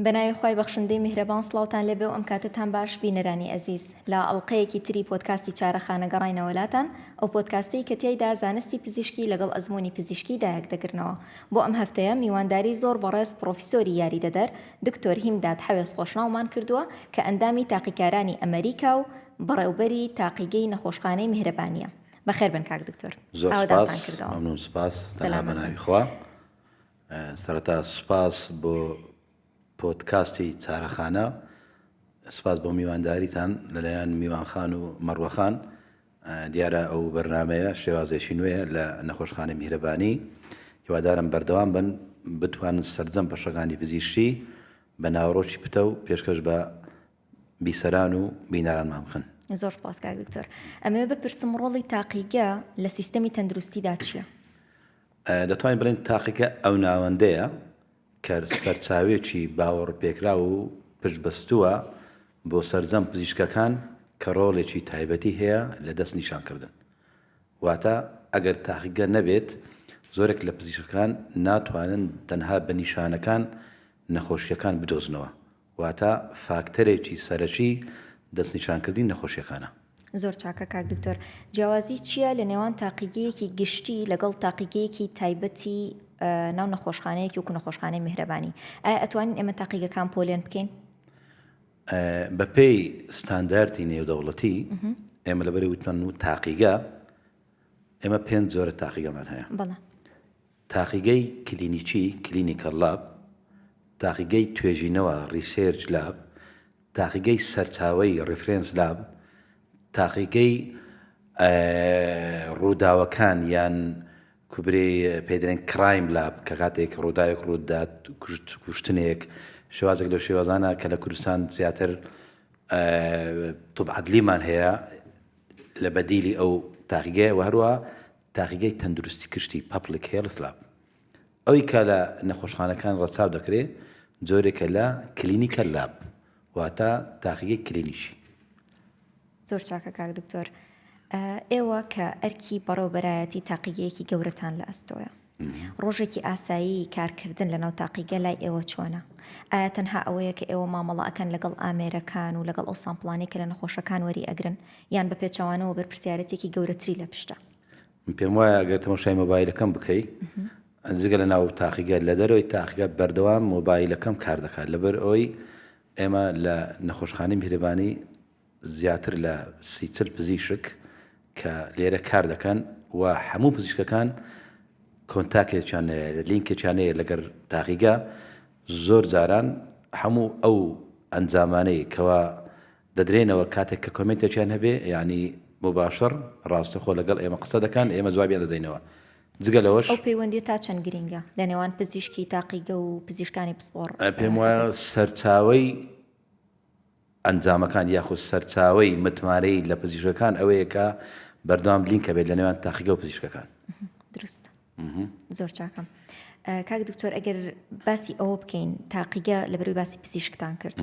بەناوی خۆی بەخشندەی میهرەبان سڵاوتان لێبێ و ئەم کاتتان باش بینەرانی ئەزیز لە ئەڵلقەیەکی تری پۆدکاستی چارەخانە گەڕاینەوەلاتان ئەو پۆدکاستەی کە تێیدا زانستی پزیشکی لەگەڵ ئەزمموی پزیشکی دایەک دەگرنەوە بۆ ئەم هەفتەیە میوانداری زۆر بەڕێز پرۆفیسۆری یاریدەدەر دکتۆر هیمداد حەوێس خۆشناومان کردووە کە ئەندامی تاقیکارانی ئەمریکا و بەڕێوبەری تاقیگەی نەخۆشخانەی میهرەبانیە. بەخێر بن کاک دکتۆر. زۆر سپاس مەمنون سپاس بەناوی خوا. سەرەتا سپاس بۆ پۆدکاستی چارەخانە، سپاس بۆ میوانداریتان لەلایەن میوانخان و مەڕوەخان. دیارە ئەو بەرنامەیە شێوازێکی نوێیە لە نەخۆشخانەی میهرەبانی. هیوادارم بەردەوام بن بتوانن سەرجەم بەشەکانی پزیشکی بە ناوڕۆکی پتە و پێشکەش بە بیسەران و بینارانمان بخن. زۆر سپاس کاک دکتۆر. ئەمێ بپرسم ڕۆڵی تاقیگە لە سیستەمی تەندروستیدا چییە؟ دەتوانین بڵێن تاقیگە ئەو ناوەندەیە کە سەرچاوێکی باوەڕ پێکرا و پشتبەستووە بۆ سەرجەم پزیشکەکان کە ڕۆڵێکی تایبەتی هەیە لە دەست نیشانکردن. واتە ئەگەر تاقیگە نەبێت زۆرێک لە پزیشکەکان ناتوانن تەنها بە نیشانەکان نەخۆشیەکان بدۆزنەوە. واتە فاکتەرێکی سەرەکی دەستنیشانکردنی نەخۆشیەکانە. زۆر چاکە کاک دکتۆر. جیاوازی چییە لە نێوان تاقیگەیەکی گشتی لەگەڵ تاقیگەیەکی تایبەتی ناو نەخۆشخانەیەکی وەکو نەخۆشخانەی میهرەبانی؟ ئایا ئەتوانین ئێمە تاقیگەکان پۆلێن بکەین؟ بەپێی ستانداردی نێودەوڵەتی ئێمە لەبەری وتمان و تاقیگە ئێمە 5 جۆرە تاقیگەمان هەیە. بەڵێ. تاقیگەی کلینیکی کلینیکەل لاب، تاقیگەی توێژینەوە ریسێرچ لاب، تاقیگەی سەرچاوەی ڕیفرێنس لاب، تاقیگەی ڕووداوەکان یان کوبرێ پێدرێن کرایم لاب کە کاتێک ڕووداوێک ڕوودات کوشتنێک شێوازێک لەو شێوازانە کە لە کوردستان زیاتر توبعەدلیمان هەیە لە بەدیلی ئەو تاقیگەیە و هەروە تاقیگەی تەندروستی کشتی پابلیک هێڵث لاب. ئەوەی کە لە نەخۆشخانەکان ڕەچاو دەکرێت جۆرێکە لە کلینیکە لاب، واتە تاقیگەی کلینیکی. زۆر چاکە کاک دکتۆر. ئێوە کە ئەرکی بەڕێوەبەرایەتی تاقیگەیەکی گەورەتان لە ئەستۆیە، ڕۆژێکی ئاسایی کارکردن لەناو تاقیگە لای ئێوە چۆنە؟ ئایا تەنها ئەوەیە کە ئێوە مامەڵە ئەکەن لەگەڵ ئامێرەکان و لەگەڵ ئەو سامپڵانەی کە لە نەخۆشەکان وەری ئەگرن، یان بە پێچەوانەوە بەرپرسیارەتێکی گەورەتری لە پشتە؟ پێم وایە ئەگەر تەماشای مۆبایلەکەم بکەیت جگە لە ناو تاقیگە لە دەرەوەی تاقیگە بەردەوام مۆبایلەکەم کار دەکات. لەبەر ئەوەی ئێمە لە نەخۆشخانەی میهرەبانی زیاتر لە 30 پزیشک کە لێرە کار دەکەن و هەموو پزیشکەکان کۆنتاکێکیان لینکێکیانەیە لەگەر تاقیگە. زۆر جاران هەموو ئەو ئەنجامانەی کەوا دەدرێنەوە کاتێک کە کۆمنتێکیان هەبێ یعنی مباشر ڕاستەخۆ لەگەڵ ئێمە قسە دەکەن، ئێمە جوابیان دەدەینەوە. جگە لەوەش ئەو پەیوەندی تا چەند گرینگە لە نێوان پزیشکی تاقیگە و پزیشکانی پسپۆڕ؟ پێم وایە سەرچاوەی ئەنجامەکان یاخود سەرچاوەی متمارەی لە پزیشکەکان ئەوەیە کە بەردەوام لینکە بێت لە نێوان تاقیگە و پزیشکەکان. دروست. زۆر چاکەم. کاک دکتۆر ئەگەر باسی ئەوە بکەین تاقیگە لەبەروی باسی پزیشکتان کرد،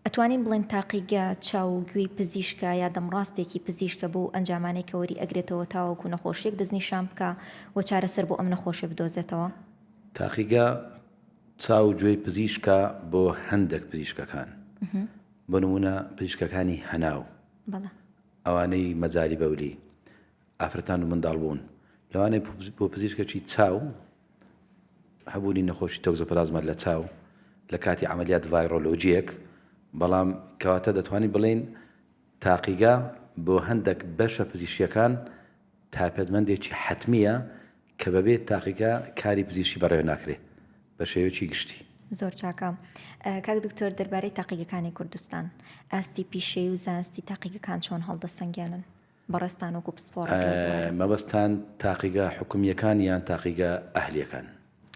ئەتوانین بڵێن تاقیگە چاوگوێی پزیشکە یا دەمڕاستێکی پزیشکە بۆ ئەنجامانەی کە وەری ئەگرێتەوە تاوەکو نەخۆشیێک دەستنیشان بکە و چارەسەر بۆ ئەم نەخۆشیە بدۆزێتەوە؟ تاقیگە چاوگوێی پزیشکە بۆ هەندێک پزیشکەکان. بۆ نمونە پزیشکەکانی هەناو، ئەوانەی مەجای بەولی، ئافرەتان و منداڵ بوون، لەوانەیە بۆ پزیشکێکی چاو هەبوونی نەخۆشی تۆکزۆپلازما لە چاو لە کاتی عملیات ڤایرۆلۆجیەک، بەڵام کەواتە دەتوانین بڵێن تاقیگە بۆ هەندێک بەشە پزیشکیەکان تایبەتمەندێکی حتمیە کە بەبێت تاقیگە کاری پزیشکی بەڕێوە ناکرێت بە شێوەیەکی گشتی. زۆر چاکە. کاک دکتۆر دەربارەی تاقیگەکانی کوردستان ئاستی پیشەی و زانستی تاقیگەکان چۆن هەڵدەسەنگێنن بەڕێستان وەکو پسپۆڕ؟ مەبەستان تاقیگە حکومیەکان یان تاقیگە ئەهلیەکان؟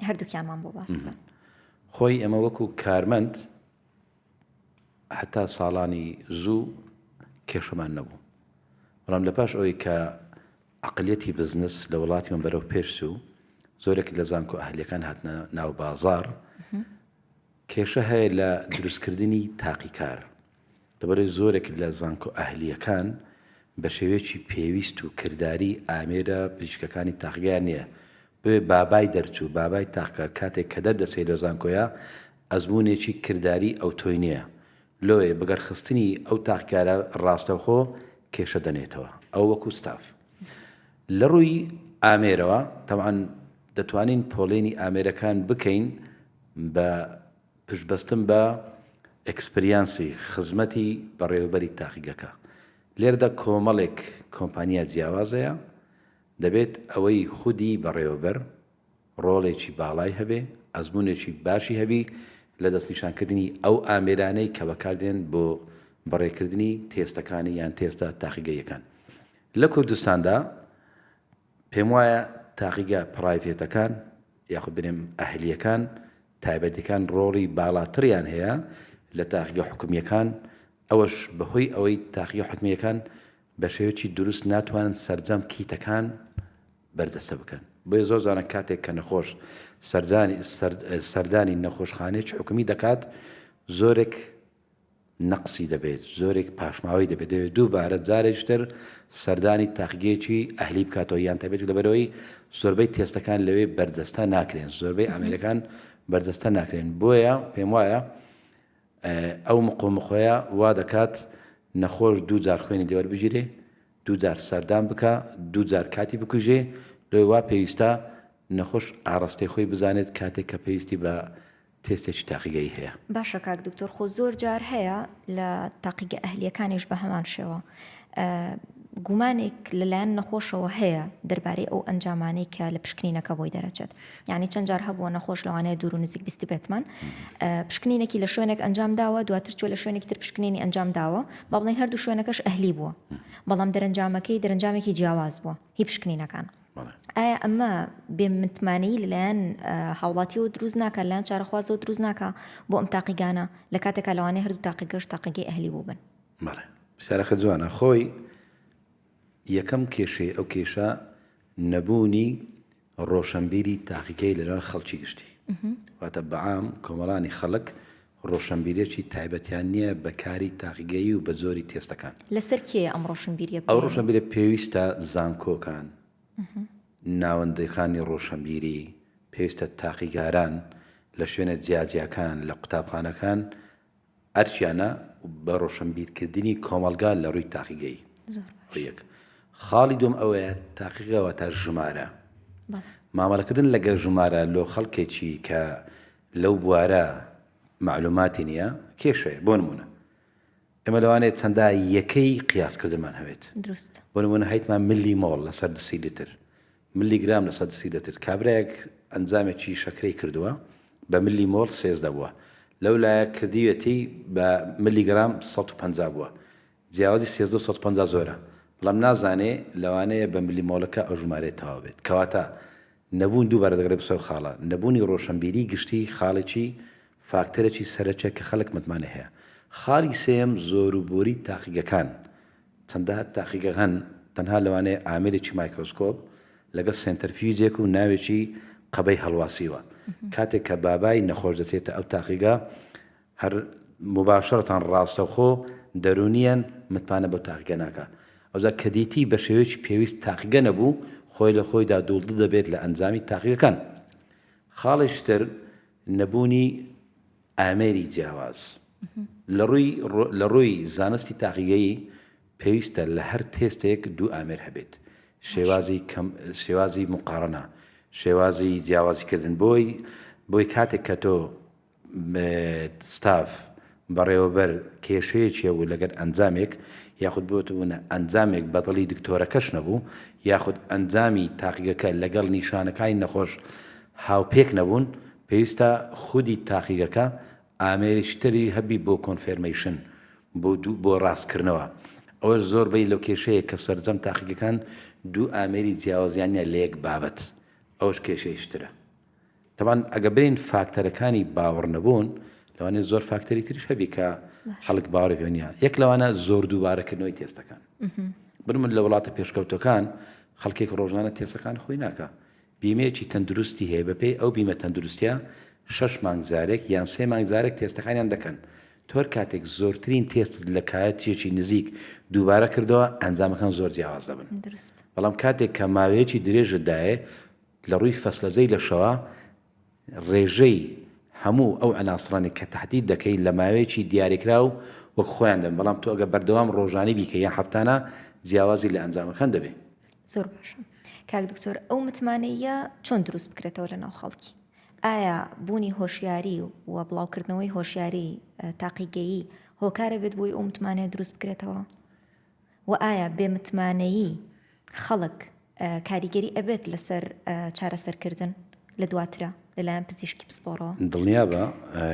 هەردووکیانمان بۆ باس بکەن. خۆی ئەمە وەکو کارمەند حتا ساڵانی زوو کێشەمان نەبوو، بەڵام لە پاش ئەوەی کە عەقلیەتی بزنس لە وڵاتی من بەرەو پێشچوو زۆرێک لە زانکۆ ئەهلیەکان هاتنە ناو بازاڕ، کێشە هەیە لە دروستکردنی تاقیکار. لەبەرەوەی زۆرێک لە زانکۆ ئەهلیەکان بە شێوەیەکی پێویست و کردداری ئامێرە پزیشکەکانی تاقیگەیان نییە. بابای دەرچوو بابای تاقیکار کاتێک کە دەردەچێت لە زانکۆیە ئەزمونێکی کردداری ئەو تۆی نییە لۆێ بەگەرخستنی ئەو تاقیکارە ڕاستەوخۆ کێشە دەنێتەوە ئەو وەکو ستاف لە ڕووی ئامێرەوە تەوان دەتوانین پۆلێنی ئامێرەکان بکەین بە پشتبەستن بە ئەکسپریانسی خزمەتی بەڕێوەبەری تاقیگەکە لێرەدا کۆمەڵێک کۆمپانیا جیاوازەیە دەبێت ئەوەی خودی بەڕێوەبەر ڕۆڵێکی باڵای هەبێ ئەزمونێکی باشی هەبی لە دەستنیشانکردنی ئەو ئامێرانەی کە بەکاردێن بۆ بەڕێکردنی تێستەکانی یان تێستە تاقیگەیەکان لە کوردستاندا پێم وایە تاقیگە پرایڤێتەکان یاخود بنێم ئەهلیەکان تایبەتەکان ڕۆڵی باڵاتریان هەیە لە تاقیگە حکومیەکان ئەوەش بەهۆی ئەوەی تاقیگە حکومیەکان بە شێوەیەکی دروست ناتوانن سەرجەم کیتەکان بەردەستە بکەن بۆیە زۆر زانە کاتێک کە نەخۆش سەردانی نەخۆشخانەیەکی حکومی دەکات زۆرێک نەقسی دەبێت زۆرێک پاشماوەی دەبێت دووبارە جارێکتر سەردانی تاقیگەیەکی ئەهلی بکاتەوە یان تایبەت لەبەرەوەی زۆربەی تێستەکان لەوێ بەرجەستە ناکرێن زۆربەی ئامێرەکان بەرجەستە ناکرێن بۆیە پێم وایە ئەو مقۆمەخۆیە وا دەکات نەخۆش دوو جار خوێنی لێوەربگیرێ دوو جار سەردان بکە دوو جار کاتی بکوژێ لێ وا پێویستە نەخۆش ئاڕاستەی خۆی بزانێت کاتێک کە پێویستی بە تێستێکی تاقیگەی هەیە باشە کاک دکتۆر خۆ زۆر جار هەیە لە تاقیگە ئەهلیەکانیش بە هەمان شێوە گومانێک لەلایەن نەخۆشەوە هەیە دەربارەی ئەو ئەنجامانەی کە لە پشکنینەکە بۆی دەرەچێت یعنی چەند جار هەبووە نەخۆش لەوانەیە دوور و نزیک بیستی بێتمان پشکنینێکی لە شوێنێک ئەنجام داوە دواتر چوە لە شوێنێکی تر پشکنینی ئەنجام داوە با بڵێن هەردوو شوێنەکەش ئەهلی بووە بەڵام دەرەنجامەکەی دەرەنجامێکی جیاواز بووە هی پشکنینەکان ئایا ئەمە بێمتمانەی لەلایەن هاوڵاتیەوە دروست ناکە لەلایەن چارەخوازەوە دروست ناکە بۆ ئەم تاقیگانە لە کاتێکا لەوانەیە هەردوو تاقیگەش تاقیگەی ئەهلی بوو بن بەڵێ پرسیارەکە جوانە خۆی یەکەم کێشەی ئەو کێشە نەبوونی ڕۆشنبیری تاقیگەی لەلایەن خەڵکی گشتی واتە بەعام کۆمەڵانی خەڵک ڕۆشنبیرێکی تایبەتیان نییە بەکاری تاقیگەیی و بە زۆری تێستەکان لەسەر کێ ئەم ڕۆشنبیریە ئەو ڕۆشنبیرە پێویستە زانکۆکان ناوەندەکانی ڕۆشنبیری پێویستە تاقیگاران لە شوێنە جیاجیەکان لە قوتابخانەکان ئەرچیانە بە ڕۆشنبیرکردنی کۆمەلگا لە ڕووی تاقیگەی یەک خاڵی دوم ئەوەیە تاقیگەوە تا ژمارە مامەڵەکردن لەگەر ژمارە لۆ خەڵکێکی کە لەو بوارە معلوماتی نییە کێشەیە بۆ نمونە ئێمە لەوانێت چەندە یەکەی قیاسکردمان هەوێت بۆ نمونە هەیتمان ملی مۆڵ لەسەر دسی لتر ملیگرام لەسەر دسی لتر کابرایەک ئەنجامێکی شەکرەی کردووە بە ملی مۆڵ 13 بووە لەو لایە کردیوێتی بە ملیگرام 150 بووە جیاوازی 150 زۆرە بەڵام نازانێ لەوانەیە بە ملی مۆڵەکە ئەو ژمارەیە تەواو بێت کەواتە نەبوون دووبارە دەگرێت بسەر خاڵە نەبوونی ڕۆشنبیری گشتی خاڵێکی فاکتەرێکی سەرەکیە کە خەڵک متمانە هەیە خاڵی سێم زۆروبۆری تاقیگەکان چەندە تاقیگەکان تەنها لەوانەیە ئامێرێکی مایکرۆسکۆپ لەگەڵ سنتەرفیوجێک و ناوێکی قەبەی هەڵواسیوە کاتێک کە بابای نەخۆش دەچێتە ئەو تاقیگە هەر مباشرەتان ڕاستەوخۆ دەرونیان متمانە بە تاقیگە ناکە ئەوجا کە دیتی بە شێوەیەکی پێویست تاقیگە نەبوو خۆی لە خۆیدا دوڵدە دەبێت لە ئەنجامی تاقیگەکان خاڵیشتر نەبوونی ئامێری جیاواز لە ڕووی زانستی تاقیگەیی پێویستە لە هەر تێستێک دوو ئامێر هەبێت شێوازی مقارنە شێوازی جیاوازیکردن بۆی کاتێک کە تۆ ستاف بەڕێوەبەر کێشەیەکیە و لەگەر ئەنجامێک یاخود بۆتبوونە ئەنجامێک بەدڵی دکتۆرەکەش نەبوو یاخود ئەنجامی تاقیگەکە لەگەڵ نیشانەکانی نەخۆش هاوپێک نەبوون پێویستە خودی تاقیگەکە ئامێریشتری هەبی بۆ کۆنفێرمیشن بۆ ڕاستکردنەوە ئەوەش زۆربەی لەو کێشەیە کە سەرجەم تاقیگەکان دوو ئامێری جیاوازیانە لە یەک بابەت ئەوش کێشەیشترە تەمان ئەگە برین فاکتەرەکانی باوەڕ نەبوون لەوانێت زۆر فاکتەری تریش هەبی کە خەڵک باوەڕ پێ نییە یەک لەوانە زۆر دووبارەکردنەوەی تێستەکان من لە وڵاتە پێشکەوتەکان خەڵکێک ڕۆژانە تێستەکان خۆی ناکە بیمەیەکی تەندروستی هەیە بەپێی ئەو بیمە تەندروستیە 6 مانگزارێک یان 3 مانگزارێک تێستەکانیان دەکەن تۆر کاتێک زۆرترین تێست لە کایەتێکی نزیک دووبارە کردەوە ئەنجامەکان زۆر جیاواز دەبن بەڵام کاتێک کە ماوەیەکی درێژتدایە لە ڕووی فەسلەزەی لە شەوە ڕێژەی هەموو ئەو عناسڕانی کە تهدید دەکەی لە ماوەیەکی دیاریکراو وەک خۆیان دەن بەڵام تۆ ئەگە بەردەوام ڕۆژانی بیکە یان هەفتانە جیاوازی لە ئەنجامەکان دەبێت. زۆر باشە. کاک دکتۆر ئەو متمانەیە چۆن دروست بکرێتەوە لە ناو خەڵکی؟ ئایا بوونی هۆشیاری و بڵاوکردنەوەی هۆشیاری تاقیگەیی هۆکارە بێت بۆی ئەو متمانەیە دروست بکرێتەوە؟ و ئایا بێ متمانەیی خەڵک کاریگەری ئەبێت لەسەر چارەسەرکردن لە دواترە لەلایەن پزیشکی پسپۆڕەوە؟ دڵنیا بە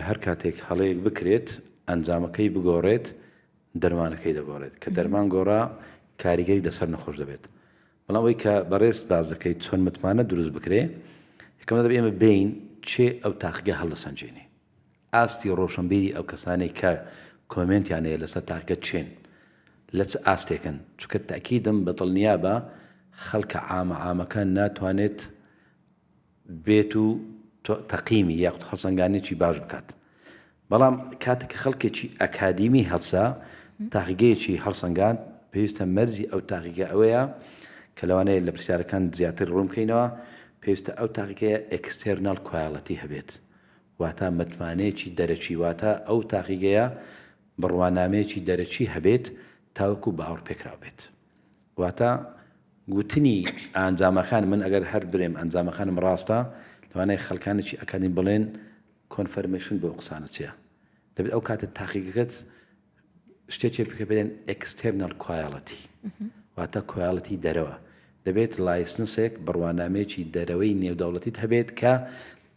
هەر کاتێک هەڵەیەک بکرێت ئەنجامەکەی بگۆڕێت دەرمانەکەی دەگۆڕێت کە دەرمان گۆڕا کاریگەری لەسەر نەخۆش دەبێت. بەڵام ئەوەی کە بەڕێز باز دەکەیت چۆن متمانە دروست بکرێ یەکەمە دەبێت ئێمە بین چێ ئەو تاقیگە هەڵدەسەنجێنێ ئاستی ڕۆشنبیری ئەو کەسانەی کە کۆمنتیانەیە لەسەر تاقیگە چێن لە چ ئاستێکن چونکە تاکیدم بەدڵنیا بە خەڵکە عامەکان ناتوانێت بێت و تەقیمی یاخود هەڵسەنگانێکی باش بکات. بەڵام کاتێک کە خەڵکێکی ئەکادیمی هەڵسا تاقیگەیەکی هەڵسەنگان پێویستە مەرزی ئەو تاقیگە ئەوەیە کە لەوانەیە لە پرسیارەکان زیاتر ڕوونکەینەوە پێویستە ئەو تاقیگەیە ئەکستێرنال کوالەتی هەبێت واتە متمانەیەکی دەرەچی واتە ئەو تاقیگەیە بڕوانامەیەکی دەرەچی هەبێت تاوەکو باوەڕ پێکراو بێت. واتە گوتنی ئەنجامەکان من ئەگەر هەر برێم ئەنجامەکانم ڕاستە لەوانەیە خەڵکانێکی ئەکادیم بڵێن کۆنفەرمیشن بۆ قسانە چییە دەبێت ئەو کاتە تاقیگەکەت شتێکی پێکە بێن ئەکستێرنال کوالەتی واتە کوالەتی دەرەوە دەبێت لایسنسێک بڕوانامەیەکی دەرەوەی نێودەوڵەتیت هەبێت کە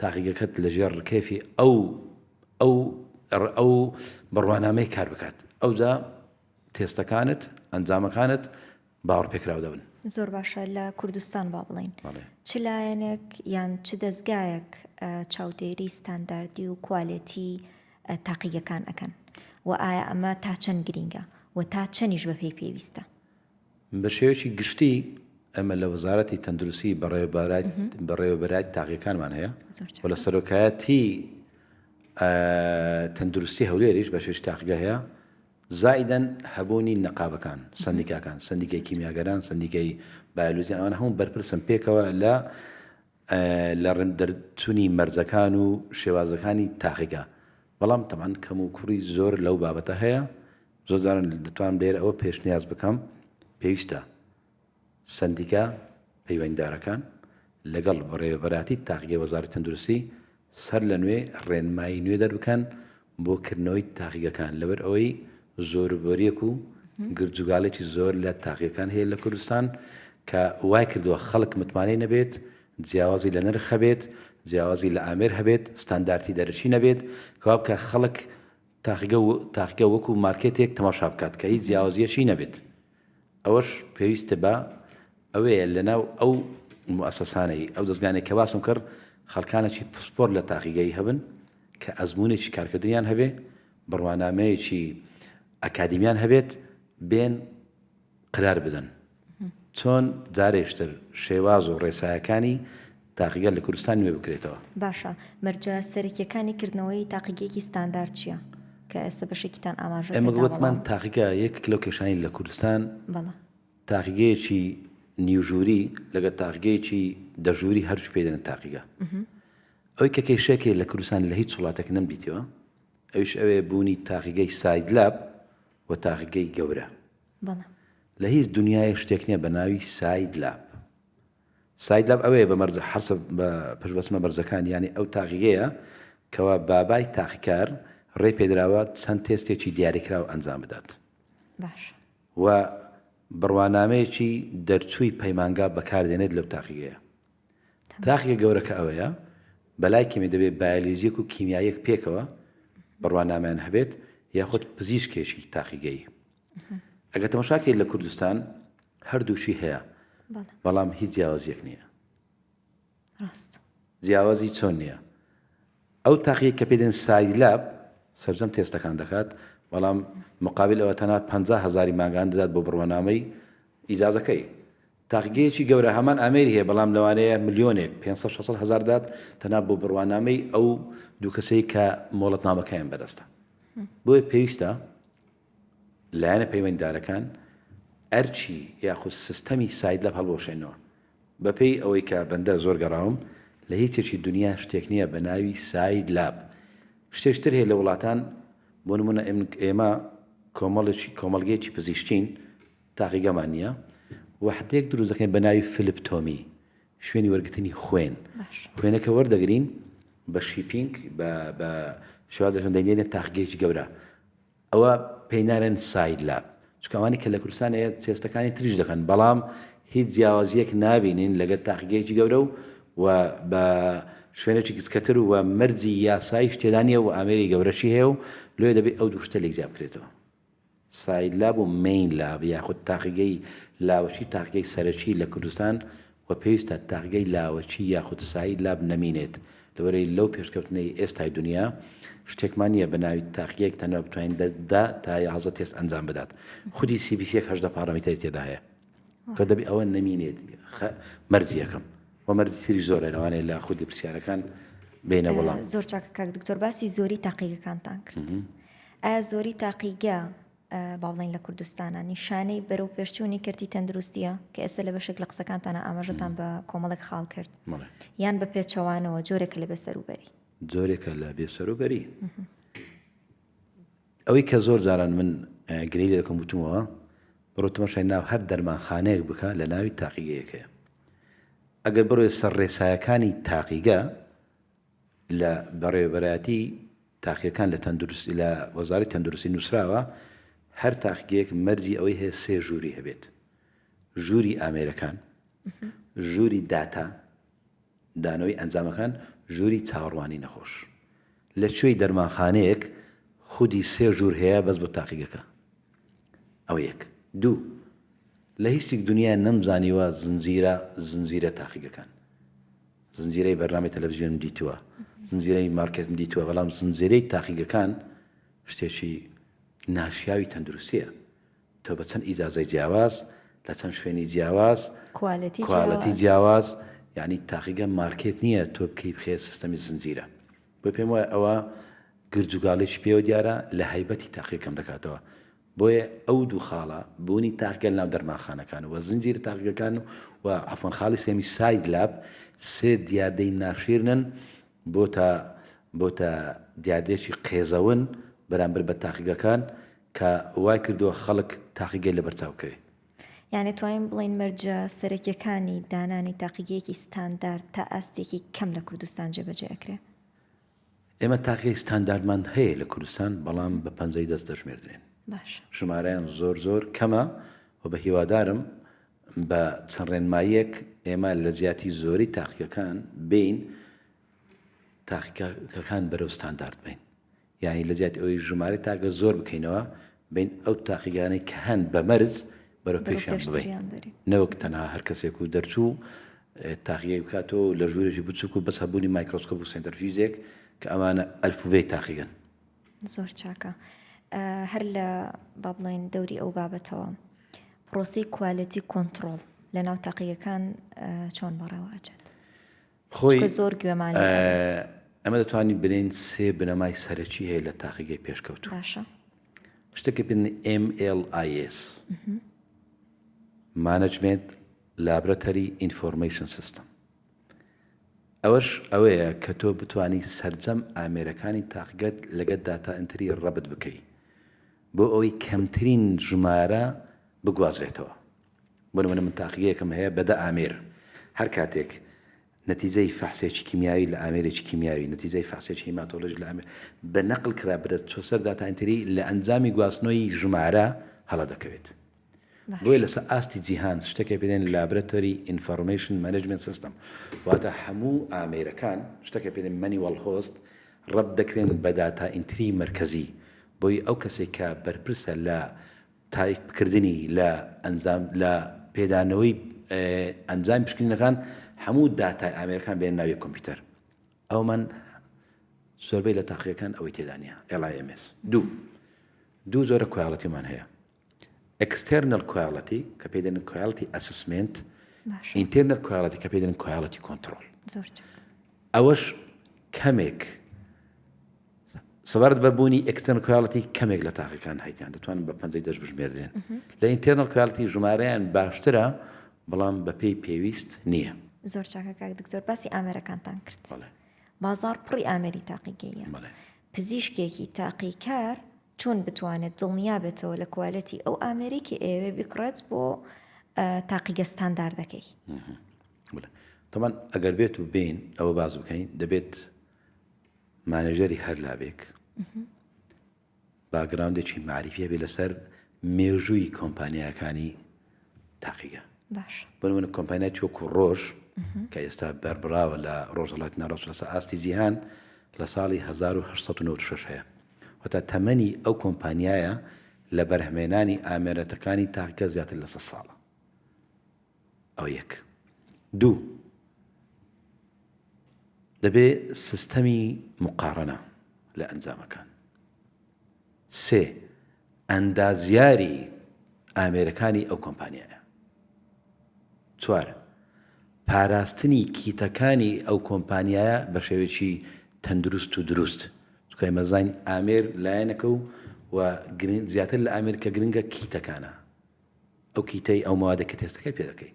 تاقیگەکەت لەژێر ڕکێفی ئەو بڕوانامەی کار بکات ئەوجا تێستەکانت ئەنجامەکانت باوەڕ پێکراو دەبن. زۆر باشە. لە کوردستان با بڵین چ لایەنێک یان چ دەستگایەک چاودێری ستانداردی و کوالێتی تاقیگەکان ئەکەن و ئایا ئەمە تا چەند گرینگە و تا چەندیش بە پێی پێویستە؟ بە شێوەیەکی گشتی ئەمە لە وەزارەتی تەندروستی بەڕێوەبەرای تاقیەکانمان هەیە و لە سەرۆکایەتی تەندروستی هەولێریش بە شێش تاقیگە هەیە زائیدەن هەبوونی نەقابەکان سندیکاکان سندیکای کیمیاگەران سندیکای بایۆلۆجیان ئەوانە هەموو بەرپرسن پێکەوە لە دەرچوونی مەرجەکان و شێوازەکانی تاقیگە. بەڵام تەمان کەم و کوڕی زۆر لەو بابەتە هەیە زۆر جاران دەتوانم لێرە ئەوە پێشنیاز بکەم پێویستە سندیکا پەیوەنددارەکان لەگەڵ بەڕێوەبەراتی تاقیگە وەزارەتی تەندروستی سەر لە نوێ ڕێنمایی نوێ دەربکەن بۆ کردنەوەی تاقیگەکان لەبەر ئەوەی زۆربەریەک و گرجوگاڵێکی زۆر لە تاقیەکان هەیە لە کوردستان کە وای کردووە خەڵک متمانەی نەبێت جیاوازی لە نرخ هەبێت جیاوازی لە ئامێر هەبێت ستانداردی دەرەچی نەبێت کەوا بکە خەڵک تاقیگە وەکو مارکێتێک تەماشا بکات کە هیچ جیاوازیەکی نەبێت. ئەوەش پێویستە بە ئەوەیە لەناو ئەو موسسانەی ئەو دەستگانێک کە باسم کرد خەڵکانێکی پسپۆر لە تاقیگەی هەبن کە ئەزمونێکی کارکردنیان هەبێ بڕوانامەیەکی ئەکادیمیان هەبێت بێن قرار بدەن چۆن جارێشتر شێواز و ڕێسایەکانی تاقیگە لە کوردستان نوێ بکرێتەوە. باشە. مەرجە سەرەکیەکانی کردنەوەی تاقیگەیەکی ستاندارد چییە کە ئێستا بەشێکیتان ئاماژە؟ ئێمە گوتمان تاقیگە یەک لەو کێشانی لە کوردستان تاقیگەیەکی نیوژووری لەگە تاقیگەیەکی دەژووری هەرچ پێدەنە تاقیگە. ئەوەی کە کێشەیەکی لە کوردستان لە هیچ وڵاتێک نەمبیتەوە ئەوش ئەوێ بوونی تاقیگەی سایدلاب و تاقیگەی گەورە. لە هیچ دنیای شتێک نییە بە ناوی سایدلاب. سایدلاب ئەوەیە بە مەرجە حەسب بە پشبەسمە بەرزەکان یعنی ئەو تاقیگەیە کەوا بابای تاقیکار ڕێ پێدراوە چەند تێستێکی دیاریکراوە ئەنجام بدات. و بڕوانامەیەکی دەرچووی پەیمانگا بەکاردێنێت لەو تاقیگەیە. تاقیگە گەورەکە ئەوەیە بەلای کەمی دەبێت بایۆلۆژیک و کیمیایەک پێکەوە بڕوانامیان هەبێت یاخود پزیشکێکی تاقیگەیی. ئەگەر تەماشاکەیت لە کوردستان هەردووشی هەیە بەڵام هیچ جیاوازیەک نییە. جیاوازی چۆن نییە؟ ئەو تاقیە کە پێدەن سایدلاب سەرجەم تێستەکان دەکات بەڵام مقابل ئەوە تەنها 50,000 ماگان دەدات بۆ بڕوانامەی ئیجازەکەی. تاقیگەیەکی گەورە هەمان ئامێری هەیە بەڵام لەوانەیە ملیۆنێک 500,000 دات تەنها بۆ بڕوانامەی ئەو دوو کەسەی کە مۆڵەتنامەکەیان بەدەستە. بۆیە پێویستە لایەنە پەیوەنددارەکان ئەرچی یاخود سیستەمی سایدلاب هەڵبۆشێنەوە بەپێی ئەوەی کە بەندە زۆر گەڕاوم لە هیچێکی دنیا شتێک نییە بە ناوی سایدلاب شتێشتر هەیە لە وڵاتان بۆ نمونە ئێمە کۆمەڵگەیەکی پزیشکین تاقیگەمان نییە وحدەیەک دروست دەکەین بە ناوی فلپتۆمی شوێنی وەرگرتنی خوێنەکە وەردەگرین بە شیپینگ بە شوازەشان دەینێنێ تاقیگەیەکی گەورە ئەوە پێینارن ساید لاب چکەوانی کە لە کوردستان هەیە تێستەکانی تریش دەکەن بەڵام هیچ جیاوازیەک نابینین لەگەڵ تاقیگەیەکی گەورە و بە شوێنێکی کچکەتر و مەرجی یاسایی شتێدانیە و ئامێری گەورەشی هەیە و لێ دەبێت ئەو دوو شتە لێک زیاب بکرێتەوە ساید لاب و مین لاب یاخود تاقیگەی لاوەچی تاقیگەی سەرەکی لە کوردستان و پێویستە تاقیگەی لاوەچی یاخود ساید لاب نەمینێت لەوەرەی لەو پێشکەوتنەی ئێستای دنیا شتێکمان نییە بە ناوی تاقیگەیەک تەنها بتوانین دا تا 11 تێست ئەنجام بدات خودی CBC 18 پارامتری تێدا هەیە کە دەبێت ئەوە نەمینێت مەرجی یەکەم و مەرجی تری زۆرە لەوانەیە لە خودی پرسیارەکان بینە وەڵام زۆر چاکە کاک دکتۆر باسی زۆری تاقیگەکانتان کرد ئایا زۆری تاقیگە باڵین لە کوردستانە نیشانەی بەرەو پێشچوونی کردی تەندروستیە کە ئێستا لە بەشێک لە قسەکانتانە ئاماژەتان بە کۆمەڵێک خاڵ کرد یان بە پێچەوانەوە جۆرێکە لە بێسەروبەری جۆرێکە لە بێسەروبەری ئەوەی کە زۆر جاران من گرەی لە دەکەم وتمەوە بڕۆ تەماشای ناو هەر دەرمانخانەیەک بکە لە ناوی تاقیگەیەکەیە ئەگەر بڕۆی سەرڕێسایەکانی تاقیگە لە بەڕێوەبەرایەتی تاقیەکان لە تەندروستی لە وەزاری تەندروستی نووسراوە هەر تاقیگەیەک مەرجی ئەوەی هەیە 3 ژووری هەبێت ژووری ئامێرەکان ژووری داتا دانەوەی ئەنجامەکان ژووری چاوەڕوانی نەخۆش لە کوێی دەرمانخانەیەک خودی 3 ژوور هەیە بەس بۆ تاقیگەکە ئەو یەک دوو لە هیچێک دنیا نەمزانیوە زنجیرە تاقیگەکان زنجیرەی بەرنامەی تەلەڤیزیۆن دیتووە زنجیرەی مارکێت دیتووە بەڵام زنجیرەی تاقیگەکان شتێکی ناشیاوی تەندروستیە تۆ بە چەند ئیجازەی جیاواز لە چەند شوێنی جیاواز کوالەتی جیاواز یعنی تاقیگە مارکێت نییە تۆ بکەی بخێ سیستەمی زنجیرە بۆ پێم وایە ئەوە گرجوگاڵێکی پێوە دیارە لە هەیبەتی تاقیەکەم دەکاتەوە بۆیە ئەو دوو خاڵە بوونی تاقیگە ناو دەرمانخانەکان و زنجیر تاقیگەکان و عەفوەن خاڵی سێمی ساید لاب 3 دیاردەی ناشیرنن بۆ تا دیاردەیەکی قێزەون بەرامبەر بە تاقیگەکان کە وای کردووە خەڵک تاقیگەی لە بەرچاوکەوێ یعنی توانین بڵین مەرجە سەرەکیەکانی دانانی تاقیگەیەکی ستاندارد تا ئاستێکی کەم لە کوردستان جێبەجێ ئەکرێ ئێمە تاقیگەی ستانداردمان هەیە لە کوردستان بەڵام بە 50 دەست دەژمێردرێن ژمارەیان زۆر کەمە و بە هیوادارم بە چەند ڕێنماییەک ئێمە لە زیاتی زۆری تاقیەکان بین تاقیەکان بەرەو ستاندارد بین یعنی لە زیاتی ئەوەی ژمارە تاقیگە زۆر بکەینەوە بین ئەو تاقیگانەی کە هەن بە مەرج بەرەو پێشیان ببین نەوەک تەنها هەر کەسێک و دەرچوو تاقیگەی بکاتەوە لە ژوورێکی بچووک و بەس هەبوونی مایکرۆسکۆپ و سنتەرفیوزێک کە ئەمانە ئەلفوبێی تاقیگەن زۆر چاکە هەر لە با بڵێن دەوری ئەو بابەتەوە پرۆسی کوالەتی کۆنتڕۆڵ لە ناو تاقیەکان چۆن بەڕێوە ئەچێت خۆی زۆر گوێمانی ئەمە دەتوانین بنین 3 بنەمای سەرەکی هەیە لە تاقیگەی پێشکەوتوو باشە شتێکی پێن MLIS Management Laboratory Information System ئەوەش ئەوەیە کە تۆ بتوانی سەرجەم ئامێرەکانی تاقیگەت لەگەڵ داتا ئەنتری ڕەبت بکەی بۆ ئەوەی کەمترین ژمارە بگوازرێتەوە بۆ نمونە من تاقیگەیەکم هەیە بەدە ئامێر هەر کاتێک نەتیجەی فەحسێکی کیمیاوی لە ئامێرێکی کیمیاوی نەتیجەی فەحسێکی هیماتۆلۆژی لە ئامێر بە نەقل کرا بدەت چۆ سەر داتا ئەنتری لە ئەنجامی گواستنەوەی ژمارە هەڵە دەکەوێت بۆیە لەسەر ئاستی جیهان شتێکی پێدێن لابراتۆری ئینفۆرمێشن مانجمنت سیستم واتە هەموو ئامێرەکان شتێکی پێدێن مانیوەڵ هۆست ڕەب دەکرێن بە داتا ئینتری مرکزی بۆی ئەو کەسێک کە بەرپرسە لە تایپکردنی لە ئەنجام لە پێدانەوەی ئەنجام پشکنینەکان هەموو داتای ئامێرەکان بێن ناوی کۆمپیوتەر ئەومان زۆربەی لە تاقیەکان ئەوەی تێدانە LIMS دوو زۆرە کوالەتیمان هەیە external quality کە پێی دێنن quality assessment internal quality کە پێی دێنن quality control ئەوەش کەمێک سەبارەت بەبوونی external quality کەمێک لە تاقیەکان هەیتیان دەتوانن بە 50 دەست بژمێردرێن لە internal quality ژمارەیان باشترە بەڵام بە پێی پێویست نییە زۆر چاکە کاک دکتۆر باسی ئامێرەکانتان کرد بازار پڕی ئامێری تاقیگەیە پزیشکێکی تاقیکار چۆن بتوانێت دڵنیا بێتەوە لە کوالەتی ئەو ئامێرێکی ئێوێ بکڕێت بۆ تاقیگە ستانداردەکەی. طبعا ئەگەر بێت و بین ئەوە باز بکەین دەبێت مانەژەری هەر لابێک باگراوندێکی معریفیە بێ لەسەر مێژووی کۆمپانیاکانی تاقیگە. باش بنمونە کۆمپانیای وەکو ڕۆژ کە ئێستا بەربراوە لە ڕۆژهەڵاتی ناڕۆست لەسەر ئاستی جیهان لە ساڵی 1896 هەیە. وەتا تەمەنی ئەو کۆمپانیایە لە بەرهەمێنانی ئامێرەتەکانی تاقیگە زیاتر لە 100 ساڵە. ئەو یەک. دوو، دەبێ سیستەمی مقارنە لە ئەنجامەکان. سێ، ئەندازیاری ئامێرەکانی ئەو کۆمپانیایە. چوار، پاراستنی کیتەکانی ئەو کۆمپانیایە بە شێوەیەکی تەندروست و دروست. چونکە مەزانی ئامێر لایەنەکە و زیاتر لە ئامێرکە گرنگە کیتەکانە. ئەو کیتەی ئەو موادە کە تێستەکەی پێ دەکەی.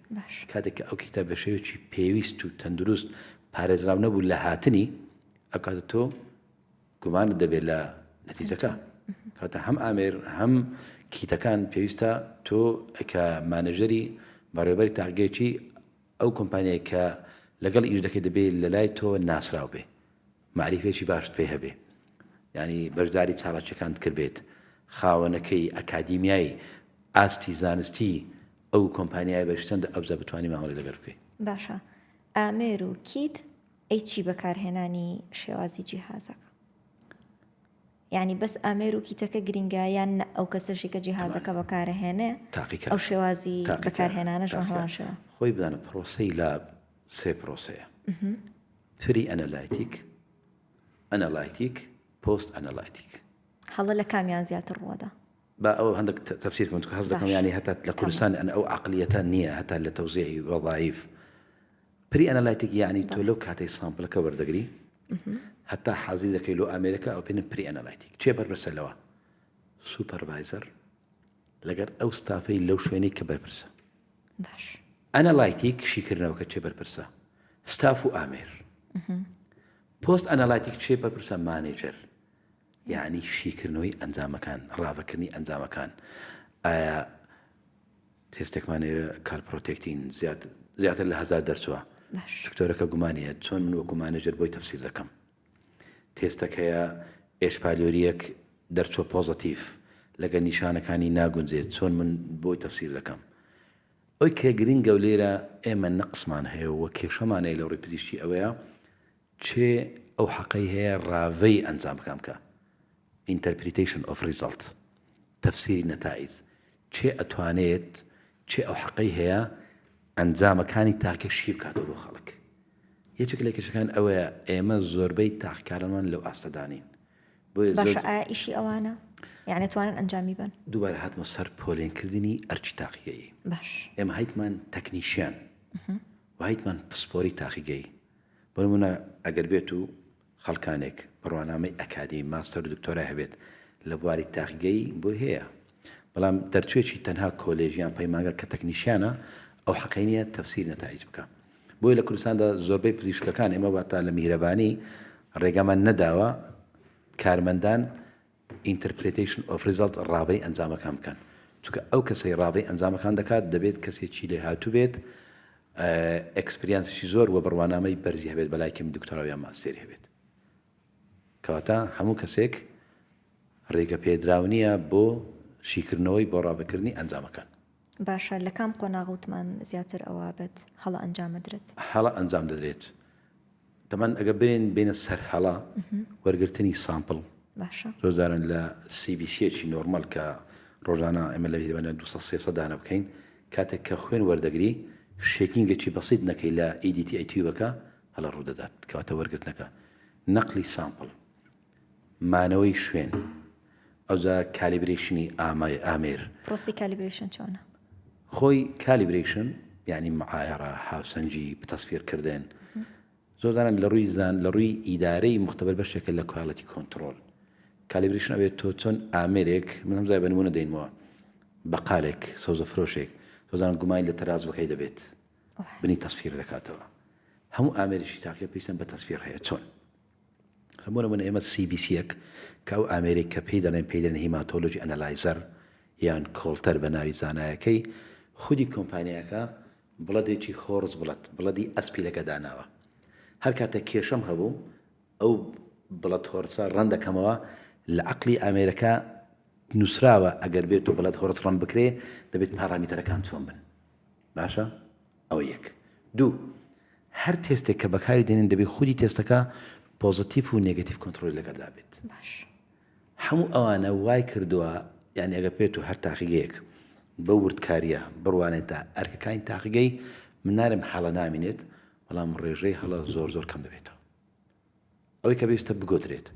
کاتێک کە ئەو کیتە بە شێوەیەکی پێویست و تەندروست پارێزراو نەبوو لە هاتنی، ئەو کاتە تۆ گومانت دەبێت لە نەتیجەکە. کاتە هەم ئامێر هەم کیتەکان پێویستە تۆ کە مانەژەری بەڕێوەبەری تاقیگەیەکی ئەو کۆمپانیای کە لەگەڵ ئیش دەکەی دەبێت لە لای تۆ ناسرااو بێ، معریفێکی باشت پێ هەبێ، ینی بەشداری چالاکیەکانت کرد بێت، خاوەنەکەی ئەکادیمیای ئاستی زانستی ئەو کۆمپانیای بەشتەندە ئەوزە بتوانانی ماوەڵی لەبەر بکەی. باشە. ئامێر و کیت ئەی چی بەکارهێنانی شێوازی جیهازەکە؟ یعنی بەس ئامێر و کیتەکە گرنگایان ئەو کەسەشی کە جیهازەکە بەکارهێنێ ئەو شێوازی بەکارهێنانەش هەڵاشەوە. خۆی بدانە پرۆسەی لە سێ پرۆسەیە. پری ئەنەلایتیک، ئەنەلایتیک، پۆست ئەنەلایتیک. هەڵە لە کامیان زیاتر ڕوەدا؟ با ئەو هەندێک تەفسیر کەم حەز دەکەم، ینی هەتا لە کوردستان ئەو عەقلیەتە نییە هەتا لە تەوزیعی وەظایف. پری ئەنەلایتیک یعنی تۆ لەو کاتەی سامپڵەکە وەردەگری هەتا حازری دەکەی لۆ ئامێرەکە ئەو پێنن پری ئەنەلایتیک. چێ بەرپرسە لەوە؟ سوپەرڤایزەر لەگەر ئەو ستافەی لەو شوێنەی کە بەرپرسە. باش. ئەنەلایتیک شیکردنەوەکە چێ بەرپرسە؟ ستاف و ئامێر. پۆست ئەنەلایتیک چێ بەرپرسە؟ مانێجەر، یعنی شیکردنەوەی ئەنجامەکان، ڕاوەکردنی ئەنجامەکان. ئایا تێستێکمانەیە کارپڕۆتێکتین زیاتر لە 1000 دەرچووە، دکتۆرەکە گومانیە چۆن من وەکو مانێجەر بۆی تەفسیر دەکەم. تێستەکەیە ئێشپالۆریەک دەرچووە پۆزەتیڤ لەگە نیشانەکانی ناگونجێت چۆن من بۆی تەفسیر دەکەم. ئەوی کێ گرنگە و لێرە ئێمە نەقسمان هەیە و کێشەمانەیە لە ڕێی پزیشکی ئەوەیە چێ ئەو حەقەی هەیە ڕاوەی ئەنجامەکان بکە. interpretation of result، تەفسیری نەتائج. چێ ئەتوانێت چێ ئەو حەقەی هەیە ئەنجامەکانی تاکێشی بکاتەوە بۆ خەڵک. یەکێک لە کێشەکان ئەوەیە ئێمە زۆربەی تاقیکارانمان لەو ئاستەدانین. باشە ئایا ئیشی ئەوانە؟ یعنی توانن ئەنجامی بن؟ دووبارە هاتمە سەر پۆلێنکردنی ئەرچی تاقیگەیی. باش. ئێمە هەیتمان تەکنیشیان و هەیتمان پسپۆری تاقیگەیی. بۆ نمونە ئەگەر بێت و خەڵکانێک بڕوانامەی ئەکادمی ماستەر و دکتۆرای هەبێت لە بواری تاقیگەیی بۆ هەیە، بەڵام دەرچوێکی تەنها کۆلێژیان پەیمانگە کە تەکنیشیانە ئەو حەقەی نییە تەفسیر نەتائج بکە. بۆیە لە کوردستاندا زۆربەی پزیشکەکان ئێمە واتە لە میهرەبانی ڕێگەمان نەداوە کارمەندان interpretation of result ڕاوەی ئەنجامەکان بکەن. چونکە ئەو کەسەی ڕاوەی ئەنجامەکان دەکات دەبێت کەسێکی لێ هاتوو بێت، ئەکسپریانسیشی زۆر و بڕوانامەی بەرزی هەبێت، بەلایکەم دکتۆرا یان ماستێری هەبێت. کەواتە هەموو کەسێک ڕێگە پێدراونیە بۆ شیکردنەوەی بۆ ڕاوەکردنی ئەنجامەکان. باشە. لە کام قۆناغوتمان زیاتر ئەوە بێت هەڵە ئەنجام بدرێت؟ هەڵە ئەنجام دەدرێت. دەمان ئەگە برێن بینە سەر هەڵە وەرگرتنی سامپڵ. باشە. زۆرجارن لە CBC-ی نۆرمال کە ڕۆژانە ئێمە لە هیدەبانە 200-300 دانە بکەین، کاتێک کە خوێن وەردەگری شێکینگێکی بەسیط نەکەی لە EDTA بەکە هەڵە ڕوودەدات. کەواتە وەرگرتنەکە نەقلی سامپڵ، مانەوەی شوێن، ئەوجا کالیبرێشنی ئامێر. پرۆسی کالیبرێشن چۆنە؟ خۆی کالیبرێشن یعنی معایەرە، هاوسەنجی، بتەسفیرکردن. زۆردارن لە ڕووی زان لە ڕووی ئیدارەی مختبەر بەشێکە لە کوالەتی کۆنتڕۆل. کالیبرێشن ئەوێت تۆ چۆن ئامێرێک من هەمزای بە نمونە دەینەوە بەقالێک سەوزە فرۆشێک تۆزان گومانی لە تەرازوەکەی دەبێت بنی تەسفیر دەکاتەوە. هەموو ئامێریشی تاقیە پێویستیان بە تەسفیر هەیە. چۆن هەموو من ئێمە CBC-ەک کە ئەو ئامێریکا پێی دەڵێن هیماتۆلۆژی ئەنەلایزەر یان کۆڵتەر بە ناوی زانایەکەی خودی کۆمپانیاکە بڵەدێکی هۆرز بڵەدی ئەسپی لەگە داناوە هەر کاتە کێشەم هەبوو ئەو بڵەت هۆرسە ڕەندەکەمەوە لە عەقلی ئامێرەکە نووسراوە ئەگەر بێت و بڵەت هۆرس ڕەن بکرێ دەبێت پارامیتەرەکان چۆن بن باشە ئەوە یەک دوو هەر تێستێک کە بەکاری دێنن دەبێت خودی تێستەکە پۆزیتیف و نێگەتیڤ کۆنتڕۆلی لەگەڵدا بێت باش هەموو ئەوانە وای کردووە یعنی ئەگە پێت و هەر تاقیگەیەک بە وردکاریە بڕوانێتە ئەرکەکانی تاقیگەی من نارم حاڵە نامینێت بەڵام ڕێژەی هەڵە زۆر کەم دەبێتەوە ئەوەی کە بێستە بگۆدرێت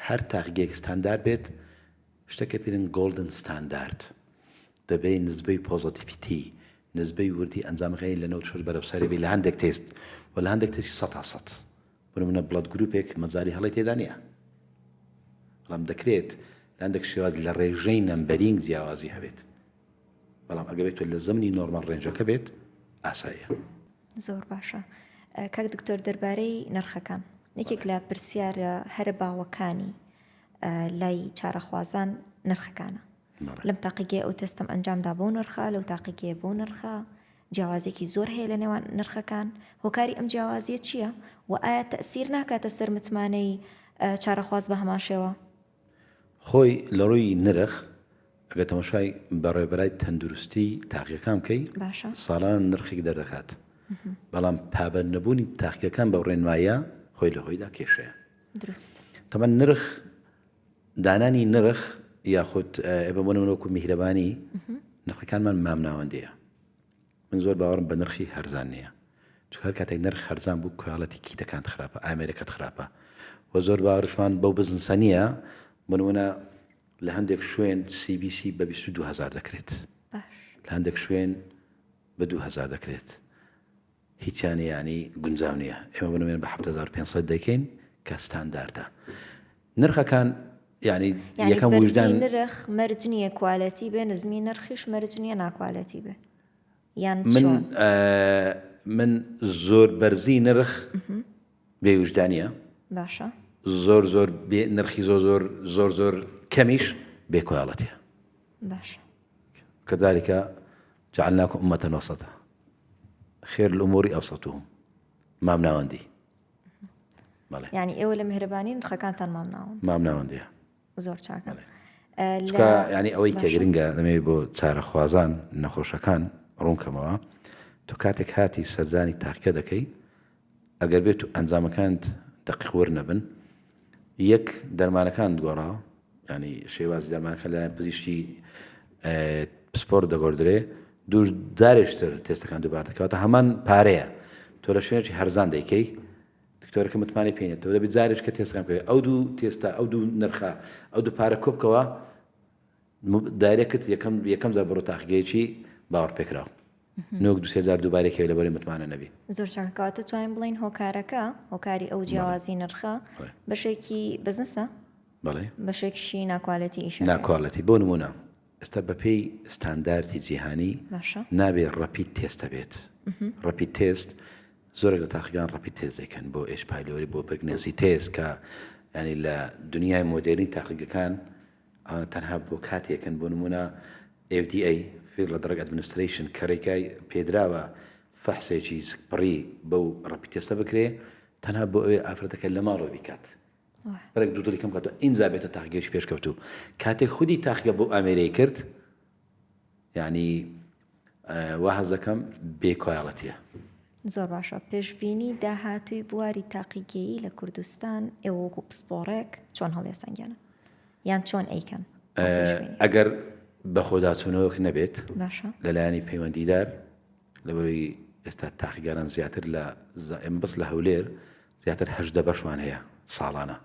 هەر تاقیگەیەک ستاندارد بێت شتێکە پێرن گۆڵدن ستاندارد دەبێت نسبەی پۆزیتیڤیتی نسبەی وردی ئەنجامەکانی لە 96 بەرەبسەری بێ لە هەندێک تێست و لە هەندێک تێستی 100% بنمونە بڵەد گروپێک مەجای هەڵی تێدا نییە بەڵام دەکرێت لە هەندێک شێوات لە ڕێژەی نەمبەرینگ جیاوازی هەبێت بەڵام ئەگە بێت لە زەمنی نۆرمال ڕێنجەکە بێت ئاساییە زۆر باشە کاک دکتۆر دەربارەی نرخەکان یەکێک لە پرسیارە هەر باوەکانی لای چارەخوازان نرخەکانە لەم تاقیگەی ئەو تەستەم ئەنجامدا بۆ نرخە لەو تاقیگەیە بۆ نرخە جیاوازێکی زۆر هەیە لە نێوان نرخەکان هۆکاری ئەم جیاوازیە چییە و ئایا تەئسیر ناکاتە سەر متمانەی چارەخواز بە هەمان شێوە خۆی لە ڕووی نرخ ئەگە تەماشای بەڕێبەرای تەندروستی تاقیەکان بکەی ساڵان نرخێک دەردەکات بەڵام پابەند نەبوونی تاقیەکان بە ڕێنمایە خۆی لە خۆیدا کێشەیە دروست تەمەن نرخ دانانی نرخ یاخود بەمونەوەکو میهرەبانی نرخەکانمان مامناوەندەیە من زۆر باوەڕم بە نرخی هەرزان نییە چون هەر کاتێک نرخ هەرزان بوو کوێڵەتی کیتەکان خراپە ئامێرەکەت خراپە و زۆر باوەڕشمان بەو بزنسە نییە بنمونە لە هەندێک شوێن CBC بە 22,000 دەکرێت لە هەندێک شوێن بە 2,000 دەکرێت هیچیان ینی گونجاو نییە ئێمە بنمێن بە 7,500 دەکەین کە ستانداردە نرخەکان ینی یەکەم وجدان نرخ مەرج نییە کوالەتی بێ نزمی نرخیش مەرج نییە ناکوالەتی بێ یان من زۆر بەرزی نرخ بێوجدانیە باشە زۆر نرخی زۆر کەمیش بێکوالەتیە باشە كذلك جعلناكم أمة وسطا خير الأمور أوسطهم مامناوەندی یعنی ئێوە لە میهرەبانی نرخەکانتان مامناوەندیە زۆر چاکە ینی ئەوەی کە گرنگە دەمەوێت بۆ چارەخوازان نەخۆشەکان ڕوونکەمەوە تۆ کاتێک هاتی سەرجانی تاقیکە دەکەی ئەگەر بێت و ئەنجامەکانت دقیق وەرنەبن یەک دەرمانەکان گۆڕاوە ینی شێوازی دەرمانەکە لە پزیشکی پسپۆرت دەگۆڕدرێ دوو جارێشتر تێستەکان دووبار دەکەواتە هەمان پارەیە تۆ لە شوێنێکی هەرزان دەیکەی دکتۆرەکە متمانی پێێنێتەوە دەبێت جارێش کە تێستەکان پێ ئەو دوو تێستا ئەو دوو نرخە ئەو دوو پارە کۆبکەوە دایرەکەت یەکەم زار بڕۆ تاقیگەیەکی باوەڕ پێکراوە نۆک 2,000 دووبارێکی لەبەری متمانە نەبی زۆر چاکەکەواتە توانین بڵین هۆکارەکە هۆکاری ئەو جیاوازی نرخە بەشێکی بزنسە بەشێکشی ناکوالەتی ئیش ناکوالەتی بۆ نمونە ئێستا بەپێی ستانداردی جیهانی نابێت ڕەپید تێستە بێت ڕەپید تێست زۆرێک لە تاقیگان ڕەپید تێست دەکەن بۆ ئێش پایلۆری بۆ پرگنسی تێست کە ینی لە دنیای مۆدێرنی تاقیگەکان ئەوانە تەنها بۆ کاتێکن بۆ نمونە FDA Federal Drug Administration کەڕێکای پێدراوە فەحسێکی پڕی بەو ڕەپید تێستە بکرێ تەنها بۆ ئەوێ ئافرەتەکە لە ماڵەوە بیکات بەرێک دوو دڵی کەم کاتەوە ئینجا بێتە تاقیگەیشی پێشکەوتوو کاتێک خودی تاقیگە بۆ ئامێرەی کرد یعنی وا حەز دەکەم بێکوالەتیە زۆر باشە پێشبینی داهاتووی بواری تاقیگەیی لە کوردستان ئێوە وەکو پسپۆڕێک چۆن هەڵێسەنگێنە یان چۆن ئەیکەن ئەگەر بە خۆداچوونەوەک نەبێت لەلایەنی پەیوەندیدار لەبەروی ئێستا تاقیگەران زیاتر لە بەس لە هەولێر زیاتر 18 بەشمان هەیە ساڵانە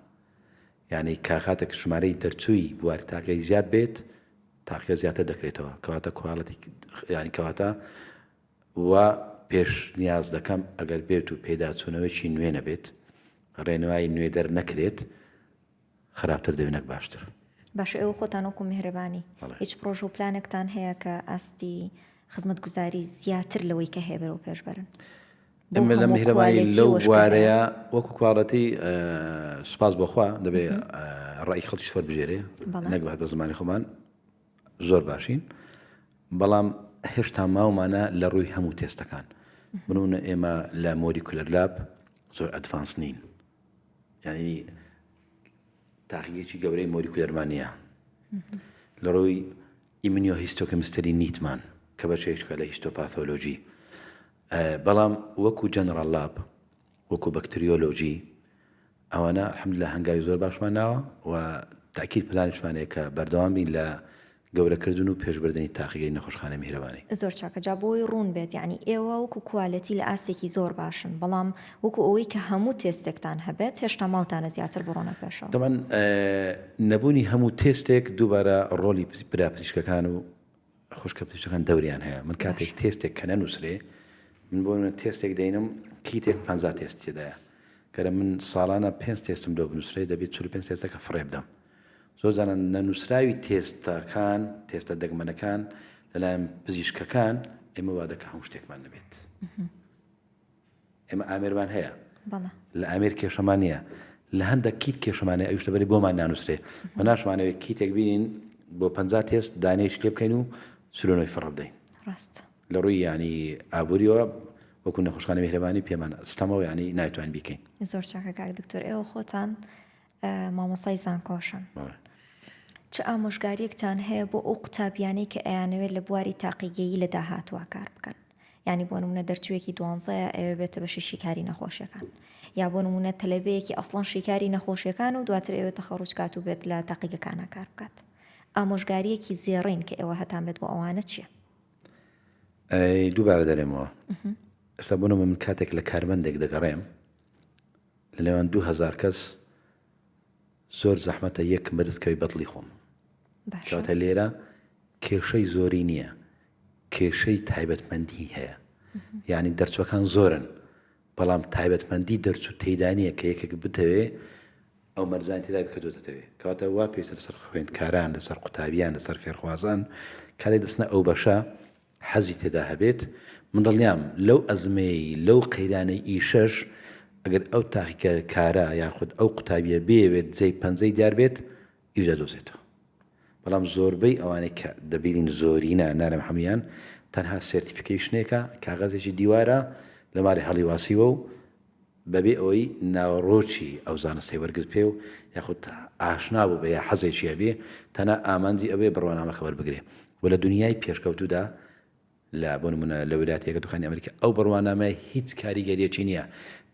یعنی کاخاتێک ژمارەی دەرچووی بواری تاقیگەی زیاد بێت تاقیگە زیاتر دەکرێتەوە کەواتە کوالەتی ینی کەواتە و پێش نیاز دەکەم ئەگەر بێت و پێداچوونەوەیکی نوێ نەبێت ڕێنمایی نوێ دەر نەکرێت خراپتر دەبێنێک باشتر باشە ئێوە خۆتان وەکو میهرەبانی هیچ پرۆژە و پلانێکتان هەیە کە ئاستی خزمەتگوزاری زیاتر لەوەی کە هەیە بەرەو پێش بەرن ئەمە لە میهرەبانی لەو بوارەیە وەکو کوواڵەتی سوپاس بۆخوا دەبێ ڕای خەڵکی سوەر بژێرێ نەک بە زمانی خۆمان زۆر باشین بەڵام هێشتا ماومانە لە ڕووی هەموو تێستەکان بنونە ئێمە لە مۆلیکولەر لاب زۆر ئەدڤانس نین یعنی تاقیگەکی گەورەی مۆلیکولەرمانە لە ڕووی ئیمنیۆ هیستۆکەمستری نیتمان کە بەشێکە لە هیستۆپاثۆلۆژی بەڵام وەکو جەنرال لاب وەکو بەکتریۆلۆژی ئەوانە الحەمدولله هەنگاوی زۆر باشمان ناوە و تاکید پلانشمانەیە کە بەردەوام بین لە گەورەکردن و پێشبردننی تاقیگەی نەخۆشخانە میهرەبانی زۆر چاکە جا بۆی ڕوون بێت یعنی ئێوە وەکو کوالەتی لە ئاستێکی زۆر باشن بەڵام وەکو ئەوەی کە هەموو تێستێکتان هەبێت هێشتا ماوتانە زیاتر بڕۆنە پێشەوە دەمەن نەبوونی هەموو تێستێک دووبارە ڕۆلی برا پزیشکەکان و خۆشکە پزیشکەکان دەوریان هەیە من کاتێک تێستێک کە نەنووسرێ من بۆ تێستێک دەینم کیتێک 50 تێست تێدایە کەرە من ساڵانە 5 تێستم دۆ بنووسرێ دەبێت 45 تێستەکە فڕێ بدەم زۆر زانە نەنووسراوی تێستەکان تێستە دەگمەنەکان لەلایەن پزیشکەکان ئێمە وا دەکە هەموو شتێکمان نەبێت ئێمە ئامێرمان هەیە لە ئامێر کێشەمان نییە لە هەندێک کیت کێشەمانێ ئەوش لەبەری بۆمان نانووسرێ و ناشمانەوەی کیتێک بینین بۆ 50 تێست دانێش لێ بکەین و سلۆنۆی فڕ بدەین ڕاست لە ڕووی ینی ئابوووریەوە وەکو نەخۆشخانە میهرەبانی پێمان ستەمەوە ینی نایتوان بیکەین زۆر چاکە کاک دکتۆر ئێوە خۆتان مامۆستای زانکۆشن چ ئامۆژگاریەکتان هەیە بۆ ئەو قوتابیانەی کە ئەیانەوێت لە بواری تاقیگەیی لە داهاتوە کار بکەن یعنی بۆ نمونە دەرچوویەکی 12 ئەوێ بێتە بەشی شیکاری نەخۆشیەکان یا بۆ نمونە تەلەبەیەکی ئەسڵان شیکاری نەخۆشیەکان و دواتر ئێوە تەخەڕوج کات و بێت لە تاقیگەکانە کار بکات ئامۆژگاریەکی زێڕین کە ئێوە هەتان بێت بۆ ئەوانە چییە؟ دووبارە دەرێمەوە ئێستا بۆنە من کاتێک لە کارمەندێک دەگەڕێم لە لەوان 2000 کەس زۆر زەحمەتە یەک بەدەستکەوی بەدڵی خۆم کەواتە لێرە کێشەی زۆری نییە کێشەی تایبەتمەندی هەیە یعنی دەرچوەکان زۆرن بەڵام تایبەتمەندی دەرچ و تێدانیە کە یەکێک بتەوێ ئەو مەرزان تێدا بکەوتەوێ کەواتە وا پێویستە لەسەر خوێندکاران لەسەر قوتابیان لەسەر فێرخوازان کاتێک دەستنە ئەو بەشە حەزی تێدا هەبێت من دڵنیام لەو ئەزمەی لەو قەیرانەی ئیشەش ئەگەر ئەو تاقیکە کارە یاخود ئەو قوتابیە بێوێت جێی پەنجەی دیار بێت ئیش دەدۆزێتەوە بەڵام زۆربەی ئەوانەی کە دەبینین زۆرینە نارم هەمویان تەنها سێرتیفیکیشنێکە کاغەزێکی دیوارە لەماری هەڵی واسیوە و بەبێ ئەوەی ناوەڕۆکی ئەو زانستی وەرگرت پێ و یاخود ئاشنا بوو بە یا حەزێکی هەبێ تەنها ئامانجی ئەوێ بڕوانامەکە وەربگرێ و لە دنیای پێشکەوتوودا لە بۆ نمونە لە ویلایەتە یەکگرتووەکانی ئەمریکا ئەو بڕوانامە هیچ کاریگەریەکی نییە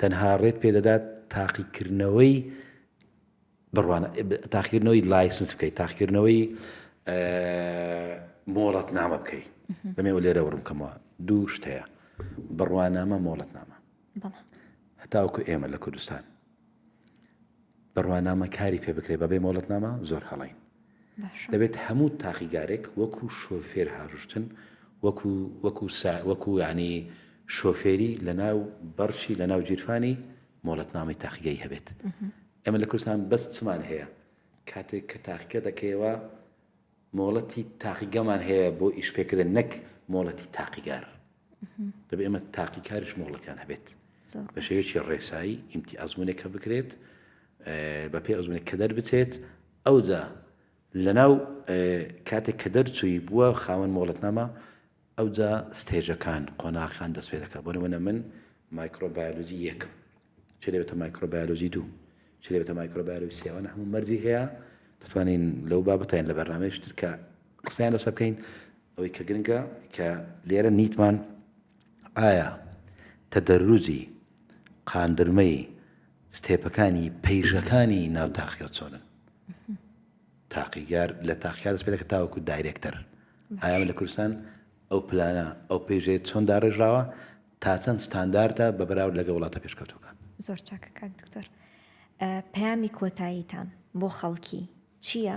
تەنها ڕێت پێدەدات تاقیکردنەوەی تاقیکردنەوەی لایسنس بکەیت تاقیکردنەوەی مۆڵەت نامە بکەیت دەمێ لێرە وڕمکەمەوە دوو شت هەیە بڕوانامە مۆڵەت نامە هەتاوەکو ئێمە لە کوردستان بڕوانامە کاری پێ بکرێت بەبێ مۆڵەت نامە زۆر هەڵین دەبێت هەموو تاقیگارێک وەکو شۆفێر هاژوشتن وەکو ینی شۆفێری لە ناو بەرچی لە ناو جیرفانی مۆڵەت نامی تاقیگەی هەبێت ئێمە لە کوردستان بەس چمان هەیە کاتێک کە تاقیکە دەکەیەوە مۆڵەتی تاقیگەمان هەیە بۆ ئیشپێکردن نەک مۆڵەتی تاقیگار دەبێت ئێمە تاقیکاریش مۆڵەتیان هەبێت بە شێوەیەکی ڕێسایی ئیمتی ئەزمونێکە بکرێت بە پێ ئەزمونێک کە دەربچێت ئەودا لەناو کاتێک کە دەرچووی بووە خاوەن مۆڵەتنامە ئەوجا ستێژەکان قۆناغەکان دەست پێ دەکات بۆ نمونە من مایکرۆبایۆلۆژی یەکم چ دەبێتە مایکرۆبایۆلۆژی دوو چ دەبێتە مایکرۆبایۆلۆژی سێوانە هەموو مەرجی هەیە دەتوانین لەو بابەتیان لە بەرنامەیەشتر کە قسەیان لەسەر بکەین ئەوەی کە گرنگە کە لێرە نیتمان ئایا تەدەروجی قاندرمەی ستێپەکانی پەیژەکانی ناو تاقیکە چۆنن تاقیگار لە تاقیکار دەست پێ دەکات تاوەکو دایرێکتەر ئایا لە کوردستان ئەو پلانە ئەو پێژەیە چۆن داڕێژراوە تا چەند ستانداردە بە بەراورد لەگە وڵاتە پێشکەوتوەکان زۆر چاکە کاک دکتۆر پەیامی کۆتاییتان بۆ خەڵکی چییە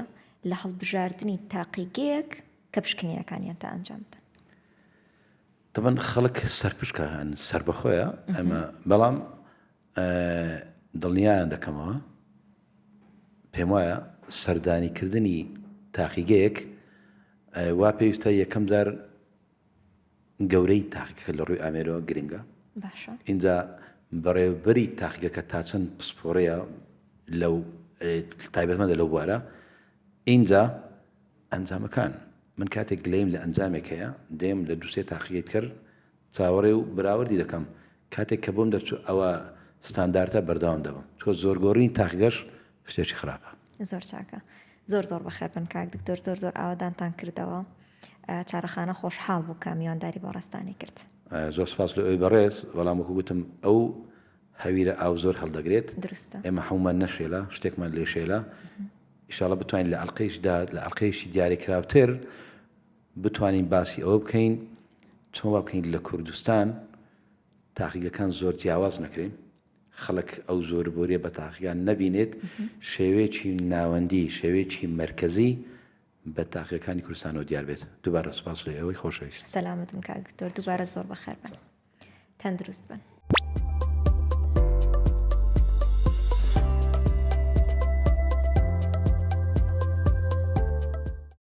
لە هەڵبژاردننی تاقیگەیەک کە پشکنیەکانیان تا ئەنجام بدەن دەبەن خەڵک سەرپشکە سەر بەخۆیە ئەمە بەڵام دڵنیایان دەکەمەوە پێم وایە سەردانیکردنی تاقیگەیەک وا پێویستە یەکەم جار گەورەی تاقیکە لە ڕووی ئامێرەوە گرنگە باشە اینجا بەڕێوەبەری تاقیگەکە تا چەند پسپۆڕەیە لەو تایبەتمەندە لەو بوارە اینجا ئەنجامەکان من کاتێک گلەیم لە ئەنجامێک هەیە دێم لە دووسێ تاقیگەت کرد چاوەڕێ و براوردی دەکەم کاتێک کە بۆم دەرچوو ئەوە ستانداردە بەردەوام دەبم تۆ زۆرگۆڕین تاقیگەش شتێکی خراپە زۆر چاکە زۆر بەخێر بن کاک دکتۆر زۆر ئاوادانتان کردەوە چارەخانە خۆشحاڵ بوو کە میوانداری بۆ ڕستانی کرد زۆر سپاس لە ئەوی بەڕێز بەڵام وەکو گوتم ئەو هەویرە ئاو زۆر هەڵدەگرێت دروستە ئێمە هەمومان نەشێلە شتێکمان لێ شێلە ئینشاڵڵا بتوانین لە ئەڵقەیشدا لە ئەڵقەیشی دیاریکراوتر بتوانین باسی ئەوە بکەین چۆن وا بکەین لە کوردستان تاقیگەکان زۆر جیاواز نەکرین خەڵک ئەو زۆربۆریە بە تاقییان نەبینێت شێوەیەکی ناوەندی شێوەیەکی مرکزی بە تاقیەکانی کوردستانەوە دیار بێت دووبارە سوپاس لە ئەوەی خۆشەویست سەلامەتم کاک دکتۆر دووبارە زۆر بەخێر بن تەندروست بن